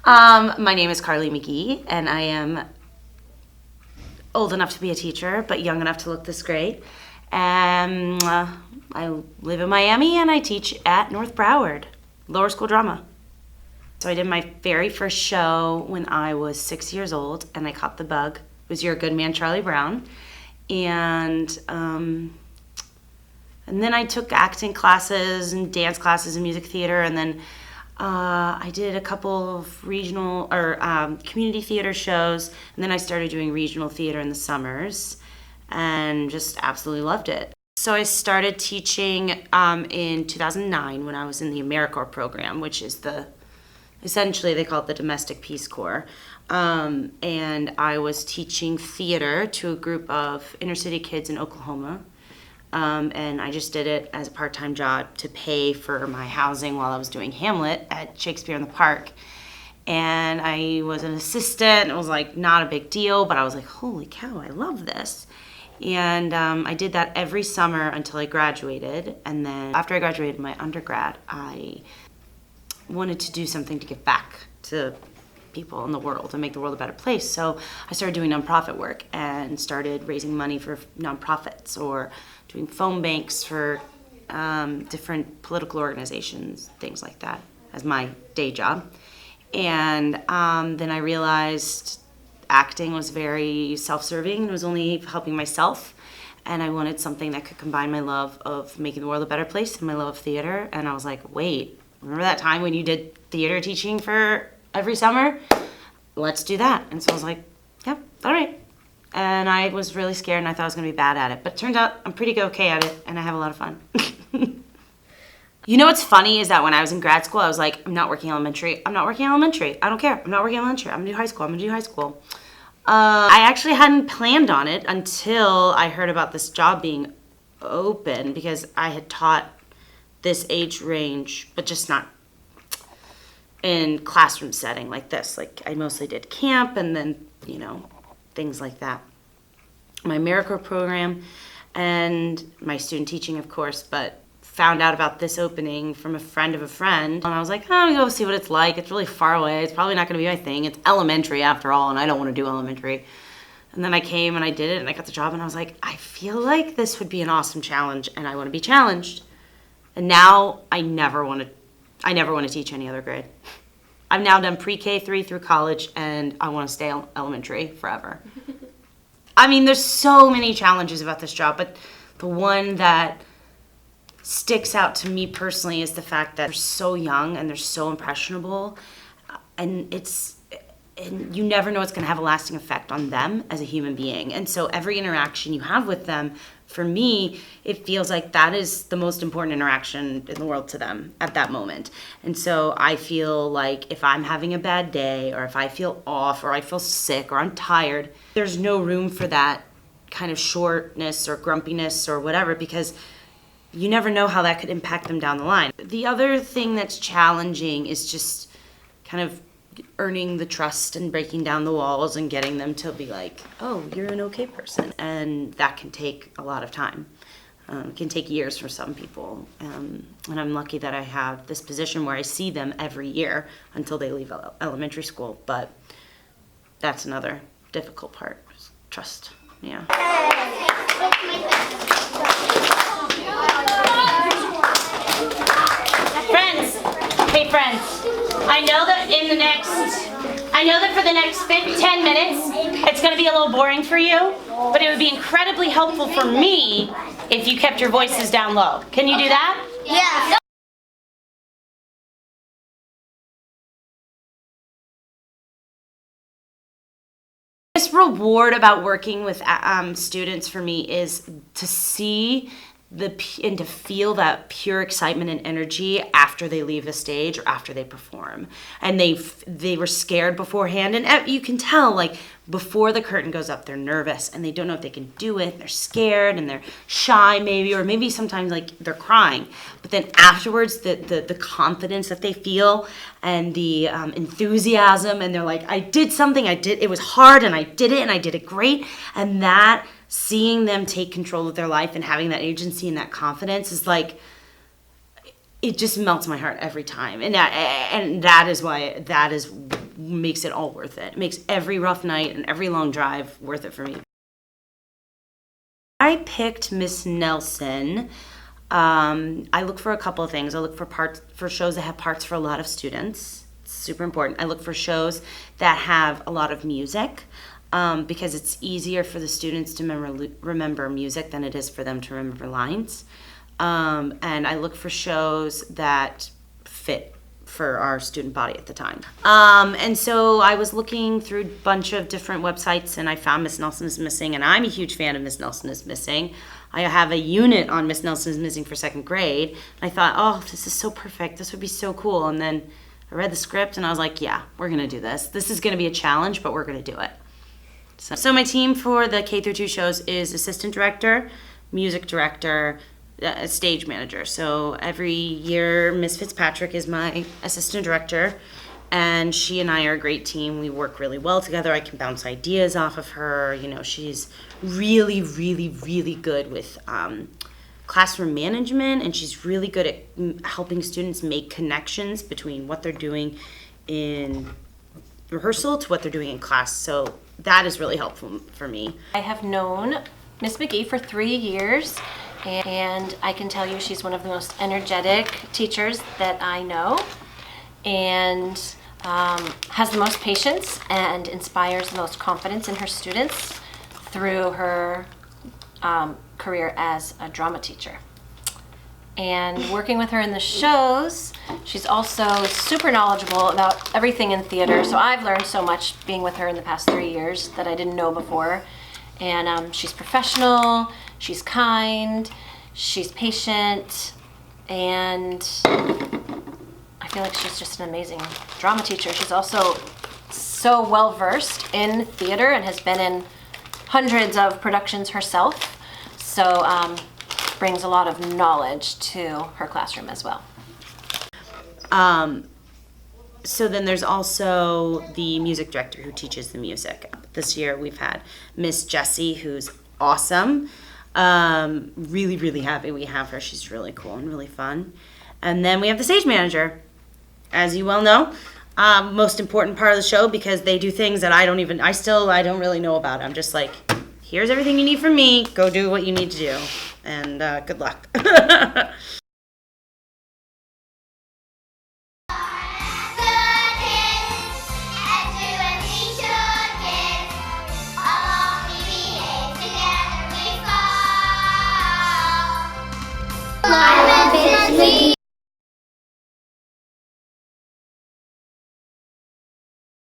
My name is Carly McGehee, and I am old enough to be a teacher, but young enough to look this great. And I live in Miami, and I teach at North Broward, lower school drama. So I did my very first show when I was 6 years old, and I caught the bug. It was You're a Good Man, Charlie Brown. And then I took acting classes and dance classes and music theater, and then I did a couple of regional or community theater shows, and then I started doing regional theater in the summers and just absolutely loved it. So I started teaching in 2009 when I was in the AmeriCorps program, which is essentially they call it the Domestic Peace Corps. And I was teaching theater to a group of inner city kids in Oklahoma. And I just did it as a part-time job to pay for my housing while I was doing Hamlet at Shakespeare in the Park. And I was an assistant. It was like not a big deal, but I was like, holy cow, I love this. And I did that every summer until I graduated. And then after I graduated my undergrad, I wanted to do something to give back to people in the world and make the world a better place. So I started doing nonprofit work and started raising money for nonprofits or doing phone banks for different political organizations, things like that, as my day job. And then I realized acting was very self-serving and was only helping myself. And I wanted something that could combine my love of making the world a better place and my love of theater. And I was like, wait, remember that time when you did theater teaching for every summer? Let's do that. And so I was like, yep, all right. And I was really scared and I thought I was going to be bad at it. But it turns out I'm pretty okay at it and I have a lot of fun. You know what's funny is that when I was in grad school, I was like, I'm not working elementary. I'm not working elementary. I don't care. I'm not working elementary. I'm going to do high school. I'm going to do high school. I actually hadn't planned on it until I heard about this job being open because I had taught this age range, but just not in classroom setting like this. Like I mostly did camp and then, things like that. My AmeriCorps program and my student teaching, of course, but found out about this opening from a friend of a friend. And I was like, I'm gonna go see what it's like. It's really far away. It's probably not gonna be my thing. It's elementary after all, and I don't wanna do elementary. And then I came and I did it and I got the job and I was like, I feel like this would be an awesome challenge and I wanna be challenged. And now I never wanna teach any other grade. I've now done pre-K 3 through college, and I want to stay elementary forever. I mean, there's so many challenges about this job, but the one that sticks out to me personally is the fact that they're so young and they're so impressionable, and you never know what's going to have a lasting effect on them as a human being. And so every interaction you have with them, for me, it feels like that is the most important interaction in the world to them at that moment. And so I feel like if I'm having a bad day or if I feel off or I feel sick or I'm tired, there's no room for that kind of shortness or grumpiness or whatever, because you never know how that could impact them down the line. The other thing that's challenging is just kind of earning the trust and breaking down the walls and getting them to be like, oh, you're an okay person. And that can take a lot of time. It can take years for some people. And I'm lucky that I have this position where I see them every year until they leave elementary school. But that's another difficult part, trust. Yeah. Friends, hey friends, I know that for the next 10 minutes, it's going to be a little boring for you, but it would be incredibly helpful for me if you kept your voices down low. Can you do that? Yeah. This reward about working with students for me is to see and to feel that pure excitement and energy after they leave the stage or after they perform. And they were scared beforehand, and you can tell, like, before the curtain goes up, they're nervous and they don't know if they can do it. They're scared and they're shy maybe, or maybe sometimes like they're crying. But then afterwards, the confidence that they feel and the enthusiasm, and they're like, I did something, it was hard and I did it and I did it great. And that, seeing them take control of their life and having that agency and that confidence is like, it just melts my heart every time. And that is makes it all worth it. It makes every rough night and every long drive worth it for me. I picked Miss Nelson. I look for a couple of things. I look for shows that have parts for a lot of students. It's super important. I look for shows that have a lot of music, because it's easier for the students to remember music than it is for them to remember lines. And I look for shows that fit for our student body at the time. And so I was looking through a bunch of different websites, and I found Miss Nelson is Missing, and I'm a huge fan of Miss Nelson is Missing. I have a unit on Miss Nelson is Missing for second grade, and I thought, oh, this is so perfect. This would be so cool. And then I read the script, and I was like, yeah, we're going to do this. This is going to be a challenge, but we're going to do it. So my team for the K-2 shows is assistant director, music director, stage manager. So every year, Miss Fitzpatrick is my assistant director, and she and I are a great team. We work really well together. I can bounce ideas off of her. You know, she's really, really, really good with classroom management, and she's really good at helping students make connections between what they're doing in rehearsal to what they're doing in class. So that is really helpful for me. I have known Miss McGehee for 3 years, and I can tell you she's one of the most energetic teachers that I know, and has the most patience and inspires the most confidence in her students through her career as a drama teacher. And working with her in the shows, she's also super knowledgeable about everything in theater. So I've learned so much being with her in the past 3 years that I didn't know before. And she's professional, she's kind, she's patient, and I feel like she's just an amazing drama teacher. She's also so well versed in theater and has been in hundreds of productions herself. So brings a lot of knowledge to her classroom as well. So then there's also the music director who teaches the music. This year we've had Miss Jessie, who's awesome. Really, really happy we have her. She's really cool and really fun. And then we have the stage manager, as you well know. Most important part of the show, because they do things that I don't really know about. I'm just like, here's everything you need from me. Go do what you need to do. And good luck.